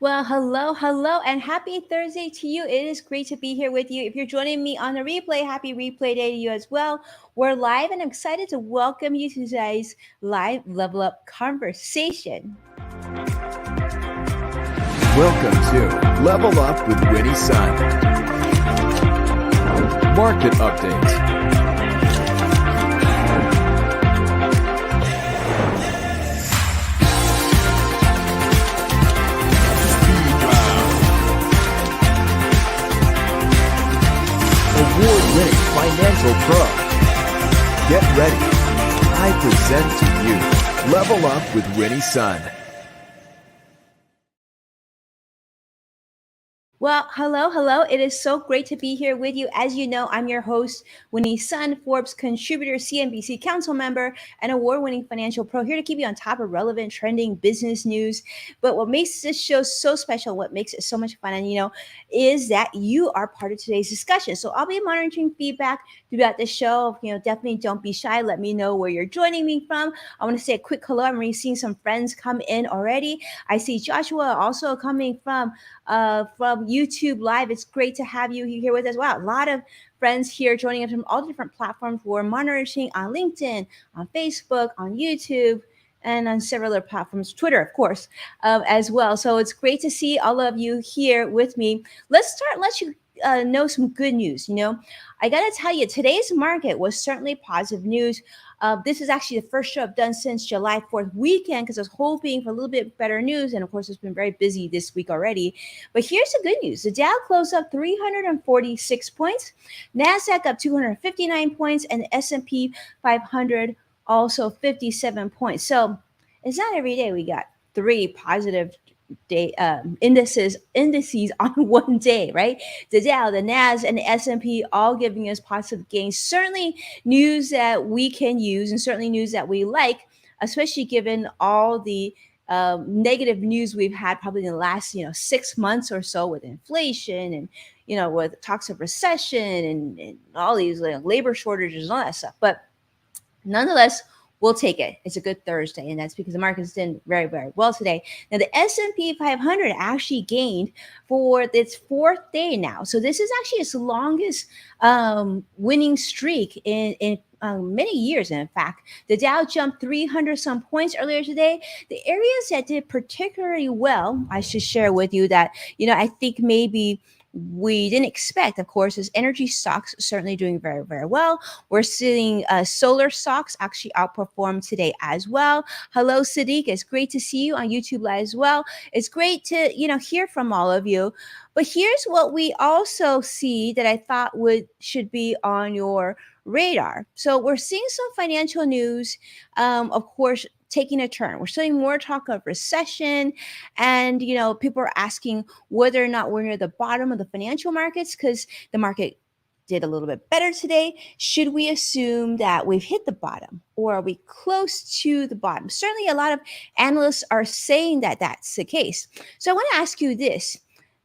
Well, hello, hello, and happy Thursday to you. It is great to be here with you. If you're joining me on the replay, happy replay day to you as well. We're live, and I'm excited to welcome you to today's live level up conversation. Welcome to Level Up with Winnie Sun. Market updates. Award-winning financial pro. Get ready. I present to you Level Up with Winnie Sun. Well, hello, hello. It is so great to be here with you. As you know, I'm your host, Winnie Sun, Forbes contributor, CNBC council member, and award winning financial pro, here to keep you on top of relevant, trending business news. But what makes this show so special, what makes it so much fun, and is that you are part of today's discussion. So I'll be monitoring feedback throughout the show. Definitely don't be shy. Let me know where you're joining me from. I want to say a quick hello. I'm already seeing some friends come in already. I see Joshua also coming from YouTube Live. It's great to have you here with us. Wow, a lot of friends here joining us from all different platforms. We're monitoring on LinkedIn, on Facebook, on YouTube, and on several other platforms, Twitter, of course, as well. So it's great to see all of you here with me. Let's start. Let you know some good news. I got to tell you, today's market was certainly positive news. This is actually the first show I've done since July 4th weekend because I was hoping for a little bit better news. And of course, it's been very busy this week already. But here's the good news. The Dow closed up 346 points, NASDAQ up 259 points, and the S&P 500 also 57 points. So it's not every day we got three positive day indices on one day, right? The Dow, the Nas, and the S&P all giving us positive gains. Certainly news that we can use, and certainly news that we like, especially given all the negative news we've had probably in the last 6 months or so, with inflation and with talks of recession and all these labor shortages and all that stuff. But nonetheless, we'll take it. It's a good Thursday, and that's because the market's doing very, very well today. Now, the S&P 500 actually gained for its fourth day now. So this is actually its longest winning streak in many years. In fact, the Dow jumped 300 some points earlier today. The areas that did particularly well, I should share with you that, I think maybe we didn't expect, of course, is energy stocks certainly doing very, very well. We're seeing solar stocks actually outperform today as well. Hello, Sadiq. It's great to see you on YouTube Live as well. It's great to, hear from all of you. But here's what we also see that I thought should be on your radar. So we're seeing some financial news, of course, taking a turn. We're seeing more talk of recession, and people are asking whether or not we're near the bottom of the financial markets because the market did a little bit better today. Should we assume that we've hit the bottom, or are we close to the bottom? Certainly a lot of analysts are saying that that's the case. So I want to ask you this.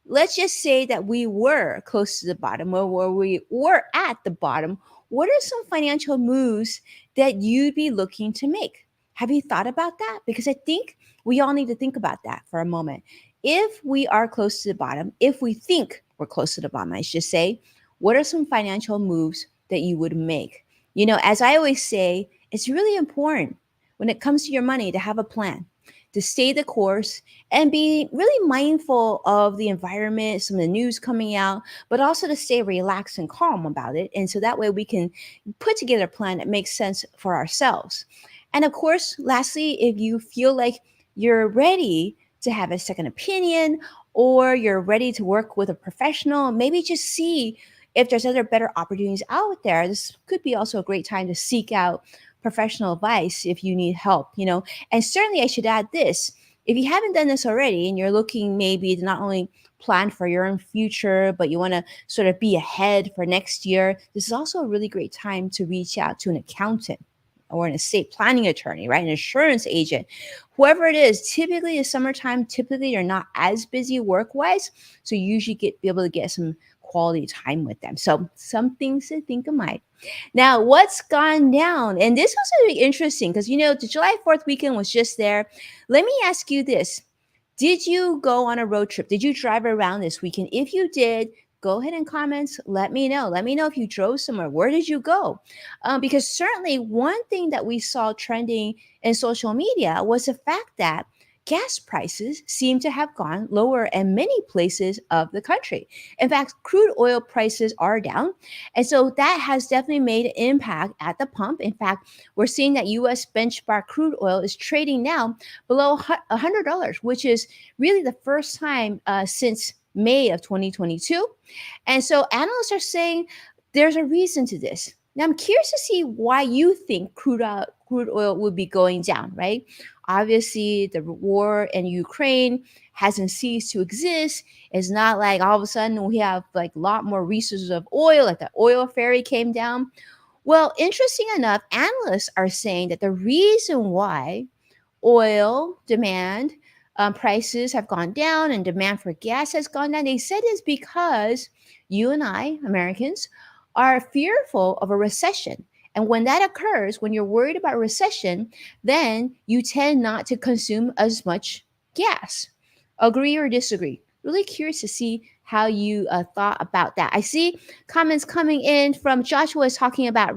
Let's just say that we were close to the bottom, or we were at the bottom. What are some financial moves that you'd be looking to make? Have you thought about that? Because I think we all need to think about that for a moment. If we are close to the bottom, if we think we're close to the bottom, I should say, what are some financial moves that you would make? As I always say, it's really important when it comes to your money to have a plan, to stay the course, and be really mindful of the environment, some of the news coming out, but also to stay relaxed and calm about it. And so that way we can put together a plan that makes sense for ourselves. And of course, lastly, if you feel like you're ready to have a second opinion, or you're ready to work with a professional, maybe just see if there's other better opportunities out there. This could be also a great time to seek out professional advice if you need help, And certainly I should add this. If you haven't done this already and you're looking maybe to not only plan for your own future, but you want to sort of be ahead for next year, this is also a really great time to reach out to an accountant or an estate planning attorney, right? An insurance agent, whoever it is. Typically, it's summertime. Typically, you're not as busy work-wise, so you usually be able to get some quality time with them. So some things to think of. Now, what's gone down? And this was really interesting because, the July 4th weekend was just there. Let me ask you this. Did you go on a road trip? Did you drive around this weekend? If you did, go ahead and comments. Let me know. Let me know if you drove somewhere. Where did you go? Because certainly one thing that we saw trending in social media was the fact that gas prices seem to have gone lower in many places of the country. In fact, crude oil prices are down. And so that has definitely made an impact at the pump. In fact, we're seeing that US benchmark crude oil is trading now below $100, which is really the first time since May of 2022. And so analysts are saying there's a reason to this. Now, I'm curious to see why you think crude oil would be going down, right? Obviously, the war in Ukraine hasn't ceased to exist. It's not like all of a sudden we have like a lot more resources of oil, like the oil ferry came down. Well, interesting enough, analysts are saying that the reason why oil demand prices have gone down and demand for gas has gone down. They said it's because you and I, Americans, are fearful of a recession. And when that occurs, when you're worried about recession, then you tend not to consume as much gas. Agree or disagree? Really curious to see how you thought about that. I see comments coming in from Joshua is talking about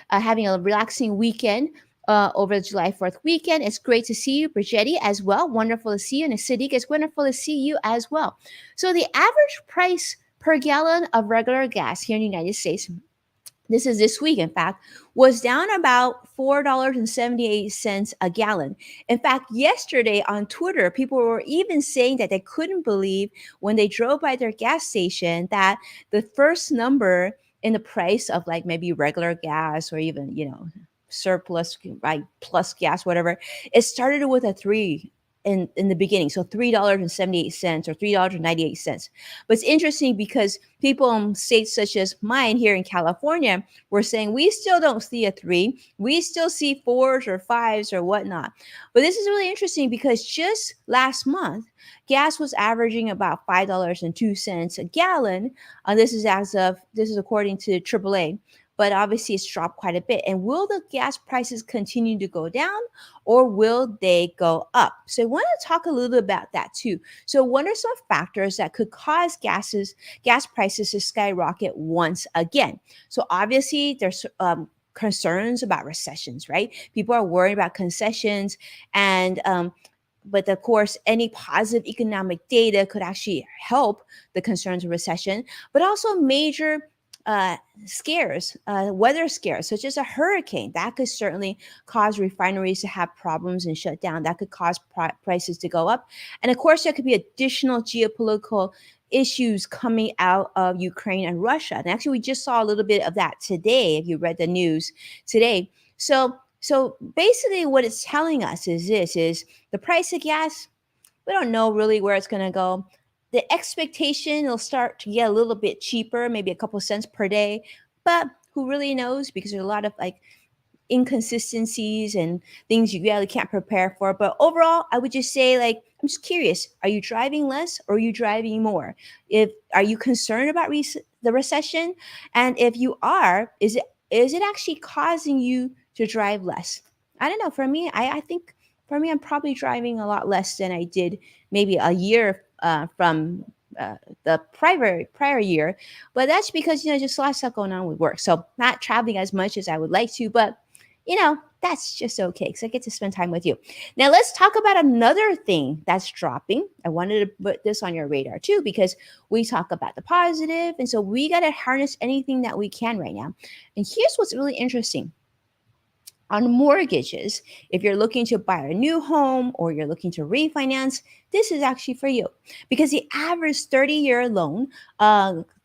having a relaxing weekend over the July 4th weekend. It's great to see you, Brigetti, as well. Wonderful to see you. And Sadiq, it's wonderful to see you as well. So the average price per gallon of regular gas here in the United States, this is this week, in fact, was down about $4.78 a gallon. In fact, yesterday on Twitter, people were even saying that they couldn't believe when they drove by their gas station that the first number in the price of like maybe regular gas or even, surplus, right, plus gas, whatever, it started with a three in the beginning. So $3.78 or $3.98. But it's interesting because people in states such as mine here in California were saying we still don't see a three. We still see fours or fives or whatnot. But this is really interesting because just last month, gas was averaging about $5.02 a gallon. This is according to AAA. But obviously it's dropped quite a bit. And will the gas prices continue to go down or will they go up? So I want to talk a little bit about that too. So what are some factors that could cause gas prices to skyrocket once again? So obviously there's concerns about recessions, right? People are worried about concessions and but of course, any positive economic data could actually help the concerns of recession, but also major scares, weather scares, such as a hurricane, that could certainly cause refineries to have problems and shut down. That could cause prices to go up. And of course, there could be additional geopolitical issues coming out of Ukraine and Russia. And actually, we just saw a little bit of that today, if you read the news today. So basically what it's telling us is the price of gas, we don't know really where it's going to go. The expectation it'll start to get a little bit cheaper, maybe a couple cents per day, but who really knows? Because there's a lot of like inconsistencies and things you really can't prepare for. But overall, I would just say, like, I'm just curious: are you driving less or are you driving more? If are you concerned about the recession? And if you are, is it actually causing you to drive less? I don't know. For me, I think for me, I'm probably driving a lot less than I did maybe a year from the prior year, but that's because just a lot of stuff going on with work, so not traveling as much as I would like to, but that's just okay because I get to spend time with you. Now let's talk about another thing that's dropping. I wanted to put this on your radar too because we talk about the positive, and so we got to harness anything that we can right now. And here's what's really interesting. On mortgages, if you're looking to buy a new home or you're looking to refinance, this is actually for you because the average 30-year loan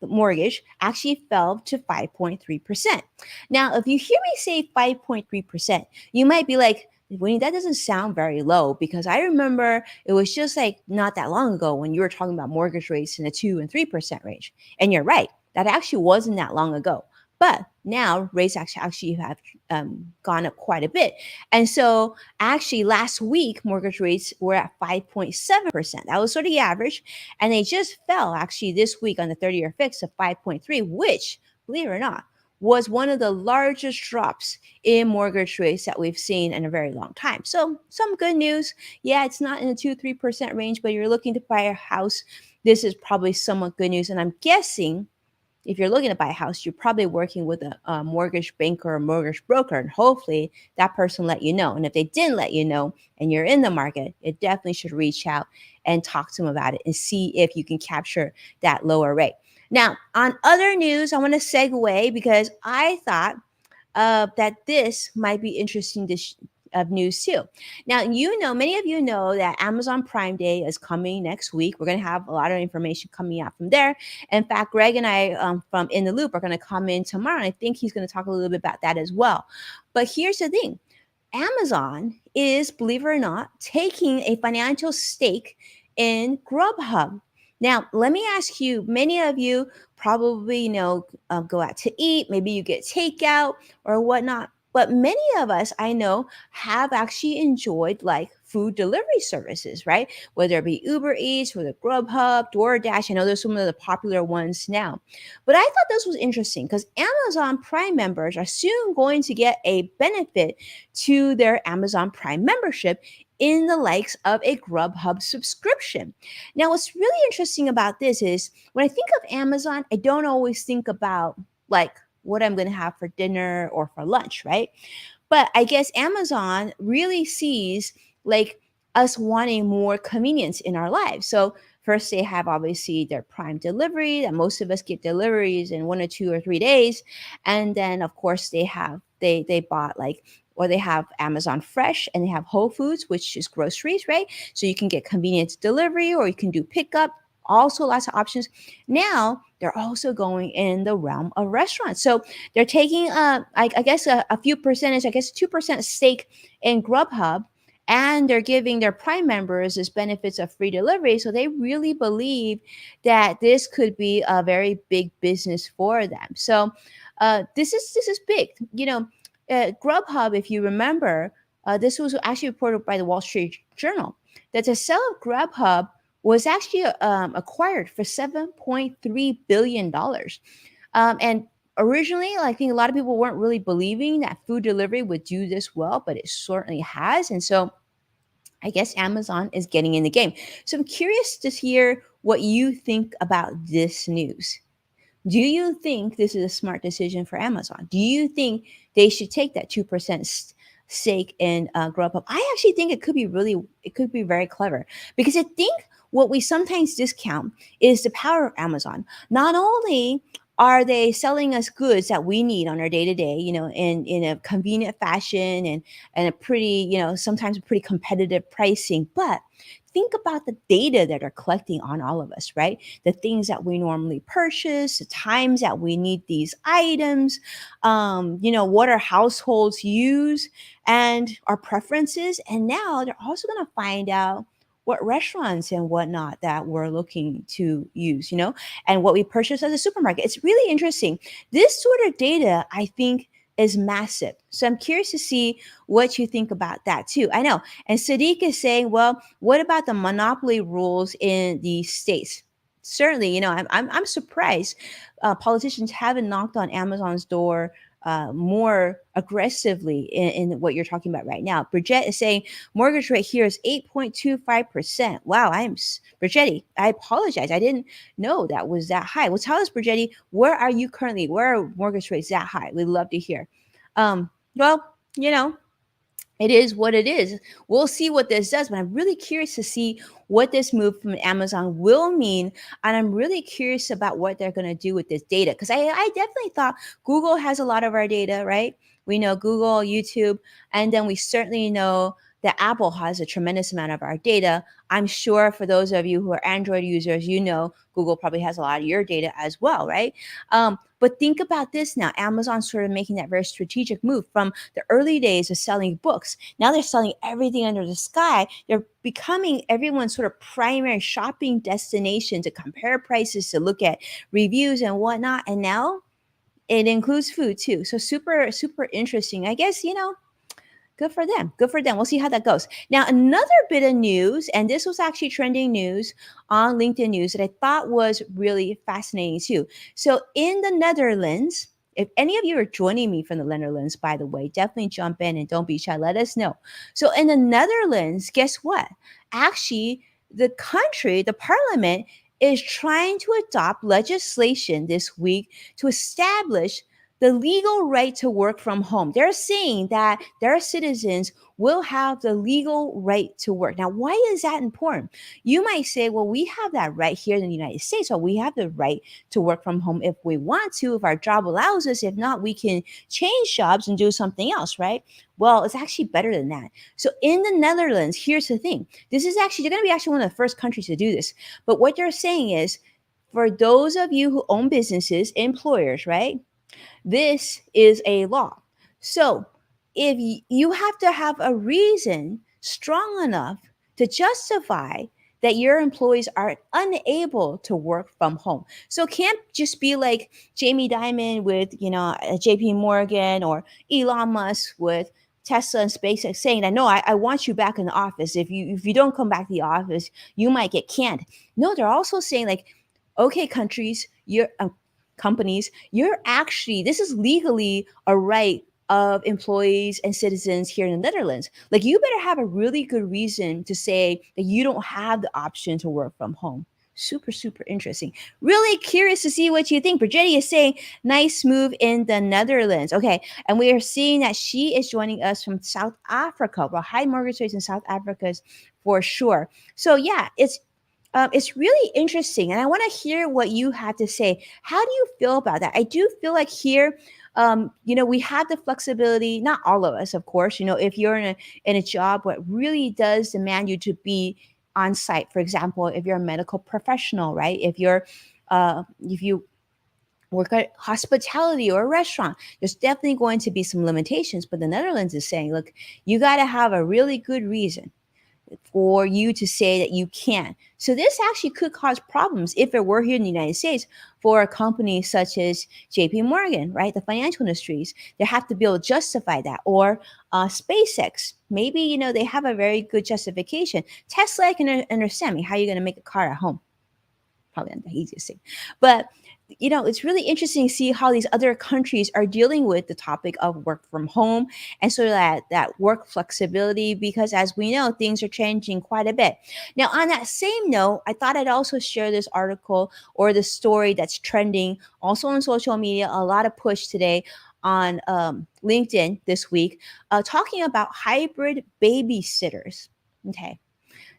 mortgage actually fell to 5.3%. Now, if you hear me say 5.3%, you might be like, Winnie, that doesn't sound very low because I remember it was just like not that long ago when you were talking about mortgage rates in the 2 and 3% range. And you're right, that actually wasn't that long ago. But now rates actually have gone up quite a bit. And so actually last week, mortgage rates were at 5.7%. That was sort of the average. And they just fell actually this week on the 30-year fix to 5.3, which, believe it or not, was one of the largest drops in mortgage rates that we've seen in a very long time. So, some good news. Yeah, it's not in the 2-3% range, but you're looking to buy a house. This is probably somewhat good news. And I'm guessing if you're looking to buy a house, you're probably working with a mortgage banker or mortgage broker, and hopefully that person let you know. And if they didn't let you know and you're in the market, it definitely should reach out and talk to them about it and see if you can capture that lower rate. Now, on other news, I want to segue because I thought that this might be interesting of news too. Now, many of you know that Amazon Prime Day is coming next week. We're going to have a lot of information coming out from there. In fact, Greg and I from In the Loop are going to come in tomorrow, and I think he's going to talk a little bit about that as well. But here's the thing. Amazon is, believe it or not, taking a financial stake in Grubhub. Now, let me ask you, many of you probably, go out to eat, maybe you get takeout or whatnot. But many of us I know have actually enjoyed like food delivery services, right? Whether it be Uber Eats, whether Grubhub, DoorDash. I know there's some of the popular ones now. But I thought this was interesting because Amazon Prime members are soon going to get a benefit to their Amazon Prime membership in the likes of a Grubhub subscription. Now, what's really interesting about this is when I think of Amazon, I don't always think about like what I'm going to have for dinner or for lunch, right? But I guess Amazon really sees like us wanting more convenience in our lives. So first they have obviously their Prime delivery that most of us get deliveries in 1 or 2 or 3 days. And then of course they bought like or they have Amazon Fresh and they have Whole Foods, which is groceries, right? So you can get convenience delivery or you can do pickup, also lots of options. Now they're also going in the realm of restaurants. So they're taking, I guess, a few percentage, I guess 2% stake in Grubhub, and they're giving their Prime members this benefits of free delivery. So they really believe that this could be a very big business for them. So this is big. Grubhub, if you remember, this was actually reported by the Wall Street Journal that the sale of Grubhub was actually acquired for $7.3 billion. And originally, I think a lot of people weren't really believing that food delivery would do this well, but it certainly has. And so I guess Amazon is getting in the game. So I'm curious to hear what you think about this news. Do you think this is a smart decision for Amazon? Do you think they should take that 2% stake in Grubhub? I actually think it could be very clever because I think what we sometimes discount is the power of Amazon. Not only are they selling us goods that we need on our day to day, in a convenient fashion and a pretty, sometimes a pretty competitive pricing, but think about the data that are collecting on all of us, right? The things that we normally purchase, the times that we need these items, what our households use and our preferences. And now they're also going to find out what restaurants and whatnot that we're looking to use, and what we purchase at the supermarket. It's really interesting. This sort of data, I think, is massive. So I'm curious to see what you think about that too. I know. And Sadiq is saying, well, what about the monopoly rules in the states? Certainly, I'm surprised politicians haven't knocked on Amazon's door more aggressively in what you're talking about right now. Bridget is saying mortgage rate here is 8.25%. Wow, Bridgetti, I apologize. I didn't know that was that high. Well, tell us, Bridgetti, where are you currently? Where are mortgage rates that high? We'd love to hear. Well, it is what it is. We'll see what this does, but I'm really curious to see what this move from Amazon will mean. And I'm really curious about what they're going to do with this data. Because I definitely thought Google has a lot of our data, right? We know Google, YouTube, and then we certainly know that Apple has a tremendous amount of our data. I'm sure for those of you who are Android users, Google probably has a lot of your data as well, right? But think about this now. Amazon's sort of making that very strategic move from the early days of selling books. Now they're selling everything under the sky. They're becoming everyone's sort of primary shopping destination to compare prices, to look at reviews and whatnot. And now it includes food too. So super, super interesting. I guess, good for them. Good for them. We'll see how that goes. Now, another bit of news, and this was actually trending news on LinkedIn News that I thought was really fascinating too. So in the Netherlands, If any of you are joining me from the Netherlands, by the way, definitely jump in and don't be shy. Let us know. So in the Netherlands, guess what? Actually, the country, the parliament, is trying to adopt legislation this week to establish the legal right to work from home. They're saying that their citizens will have the legal right to work. Now, why is that important? You might say, well, we have that right here in the United States, or we have the right to work from home if we want to, if our job allows us. If not, we can change jobs and do something else, right? Well, it's actually better than that. So in the Netherlands, here's the thing. This is actually, they're going to be actually one of the first countries to do this. But what they're saying is, for those of you who own businesses, employers, right? This is a law. So if you have to have a reason strong enough to justify that your employees are unable to work from home. So it can't just be like Jamie Dimon with, JP Morgan, or Elon Musk with Tesla and SpaceX saying that, no, I want you back in the office. If you don't come back to the office, you might get canned. No, they're also saying like, okay, countries, you're companies, you're actually, this is legally a right of employees and citizens here in the Netherlands. Like, you better have a really good reason to say that you don't have the option to work from home. Super, super interesting. Really curious to see what you think. Brigitte is saying, nice move in the Netherlands. Okay. And we are seeing that she is joining us from South Africa. Well, high mortgage rates in South Africa for sure. So yeah, it's really interesting, and I want to hear what you have to say. How do you feel about that? I do feel like here, we have the flexibility. Not all of us, of course. If you're in a job what really does demand you to be on site, for example, if you're a medical professional, right? If you work at hospitality or a restaurant, there's definitely going to be some limitations. But the Netherlands is saying, look, you got to have a really good reason for you to say that you can. So this actually could cause problems if it were here in the United States for a company such as JP Morgan, right? The financial industries, they have to be able to justify that. Or SpaceX, maybe, they have a very good justification. Tesla, I can understand. I mean, how are you going to make a car at home? Probably not the easiest thing. But it's really interesting to see how these other countries are dealing with the topic of work from home, and so that work flexibility, because as we know, things are changing quite a bit. Now, on that same note, I thought I'd also share this article or the story that's trending also on social media, a lot of push today on LinkedIn this week, talking about hybrid babysitters. Okay.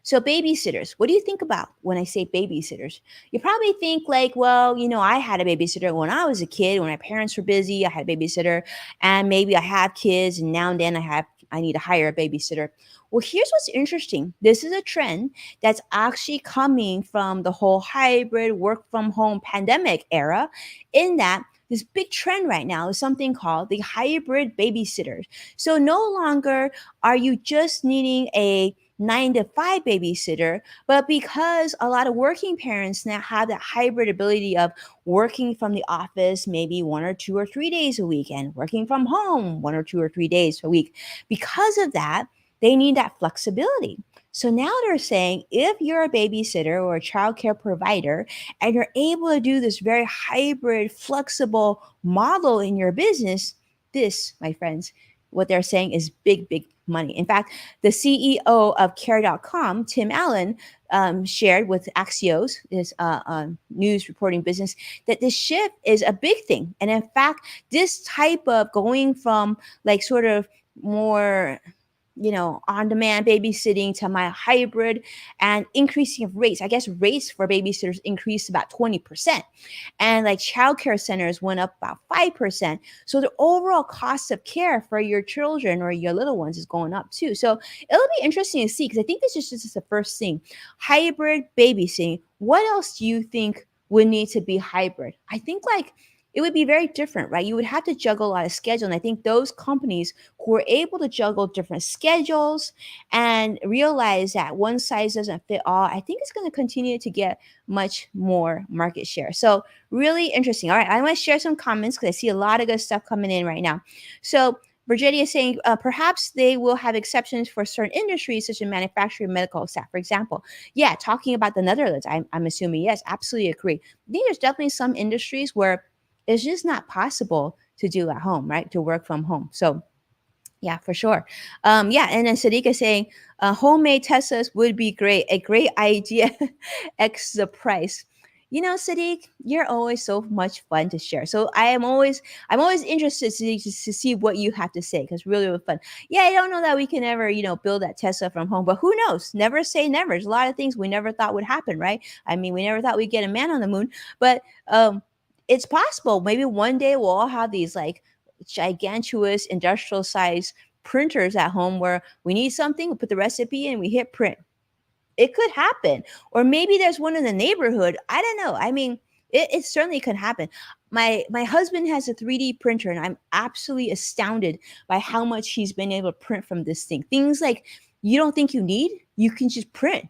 So babysitters, what do you think about when I say babysitters? You probably think like, well, I had a babysitter when I was a kid, when my parents were busy, I had a babysitter, and maybe I have kids and now and then I need to hire a babysitter. Well, here's what's interesting. This is a trend that's actually coming from the whole hybrid work from home pandemic era, in that this big trend right now is something called the hybrid babysitters. So no longer are you just needing a 9 to 5 babysitter, but because a lot of working parents now have that hybrid ability of working from the office maybe 1 or 2 or 3 days a week and working from home 1 or 2 or 3 days a week, because of that, they need that flexibility. So now they're saying, if you're a babysitter or a childcare provider and you're able to do this very hybrid, flexible model in your business, this, my friends, what they're saying is big, big money. In fact, the CEO of Care.com, Tim Allen, shared with Axios, his news reporting business, that this shift is a big thing. And in fact, this type of going from like sort of more on-demand babysitting to my hybrid and increasing of rates. I guess rates for babysitters increased about 20%. And like childcare centers went up about 5%. So the overall cost of care for your children or your little ones is going up too. So it'll be interesting to see, because I think this is just the first thing. Hybrid babysitting. What else do you think would need to be hybrid? I think like it would be very different, right? You would have to juggle a lot of schedule. And I think those companies who are able to juggle different schedules and realize that one size doesn't fit all, I think it's going to continue to get much more market share. So really interesting. All right, I want to share some comments because I see a lot of good stuff coming in right now. So Brigitte is saying perhaps they will have exceptions for certain industries such as manufacturing, medical staff, for example. Yeah, talking about the Netherlands, I'm assuming, yes, absolutely agree. I think there's definitely some industries where it's just not possible to do at home, right? To work from home. So yeah, for sure. Yeah, and then Sadiq is saying homemade Teslas would be great. A great idea, X the price. You know, Sadiq, you're always so much fun to share. So I'm always interested, Sadiq, to see what you have to say because really, really fun. Yeah, I don't know that we can ever, build that Tesla from home, but who knows? Never say never. There's a lot of things we never thought would happen, right? I mean, we never thought we'd get a man on the moon, but it's possible. Maybe one day we'll all have these like gigantuous industrial size printers at home where we need something, we put the recipe in, we hit print. It could happen. Or maybe there's one in the neighborhood. I don't know. I mean, it certainly could happen. My husband has a 3D printer, and I'm absolutely astounded by how much he's been able to print from this thing. Things like you don't think you need, you can just print.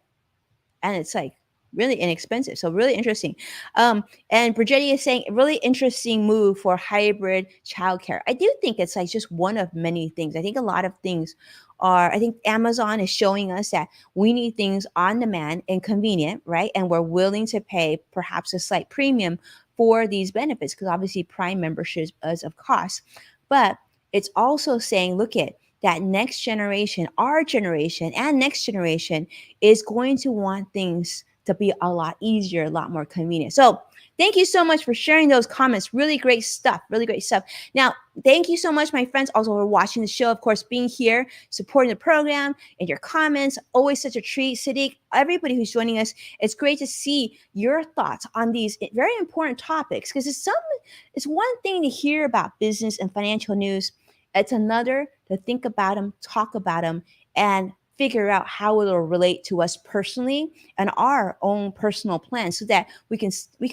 And it's like really inexpensive. So really interesting. And Brigetti is saying really interesting move for hybrid childcare. I do think it's like just one of many things. I think a lot of things are, I think Amazon is showing us that we need things on demand and convenient, right? And we're willing to pay perhaps a slight premium for these benefits because obviously Prime memberships is of cost. But it's also saying, look at that next generation, our generation and next generation is going to want things to be a lot easier, a lot more convenient. So thank you so much for sharing those comments. Really great stuff. Really great stuff. Now, thank you so much, my friends, also for watching the show. Of course, being here, supporting the program, and your comments. Always such a treat. Sadiq, everybody who's joining us, it's great to see your thoughts on these very important topics because it's one thing to hear about business and financial news. It's another to think about them, talk about them, and figure out how it'll relate to us personally and our own personal plans so that we can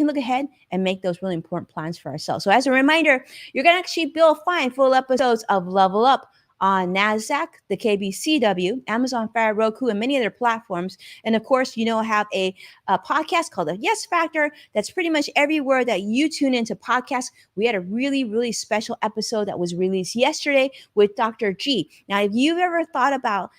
look ahead and make those really important plans for ourselves. So as a reminder, you're going to actually be able to find full episodes of Level Up on NASDAQ, the KBCW, Amazon Fire, Roku, and many other platforms. And of course, I have a podcast called The Yes Factor that's pretty much everywhere that you tune into podcasts. We had a really, really special episode that was released yesterday with Dr. G. Now, if you've ever thought about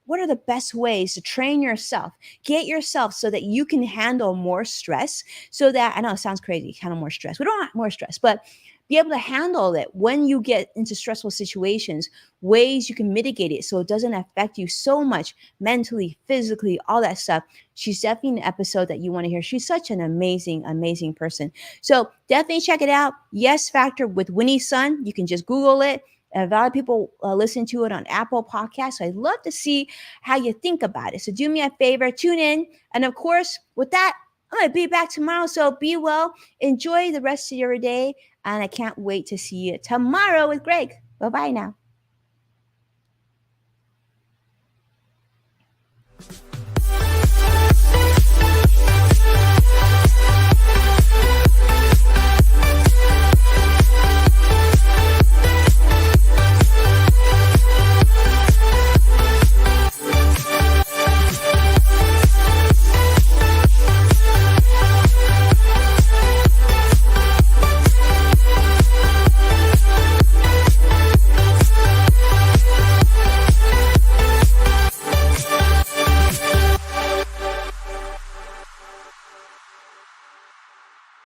what are the best ways to train yourself, get yourself so that you can handle more stress, so that, I know it sounds crazy, handle more stress. We don't want more stress, but be able to handle it when you get into stressful situations, ways you can mitigate it so it doesn't affect you so much mentally, physically, all that stuff. She's definitely an episode that you want to hear. She's such an amazing, amazing person. So definitely check it out. Yes Factor with Winnie Sun. You can just Google it. A lot of people listen to it on Apple Podcasts. So I'd love to see how you think about it. So do me a favor, tune in. And of course, with that, I'm going to be back tomorrow. So be well. Enjoy the rest of your day. And I can't wait to see you tomorrow with Greg. Bye-bye now.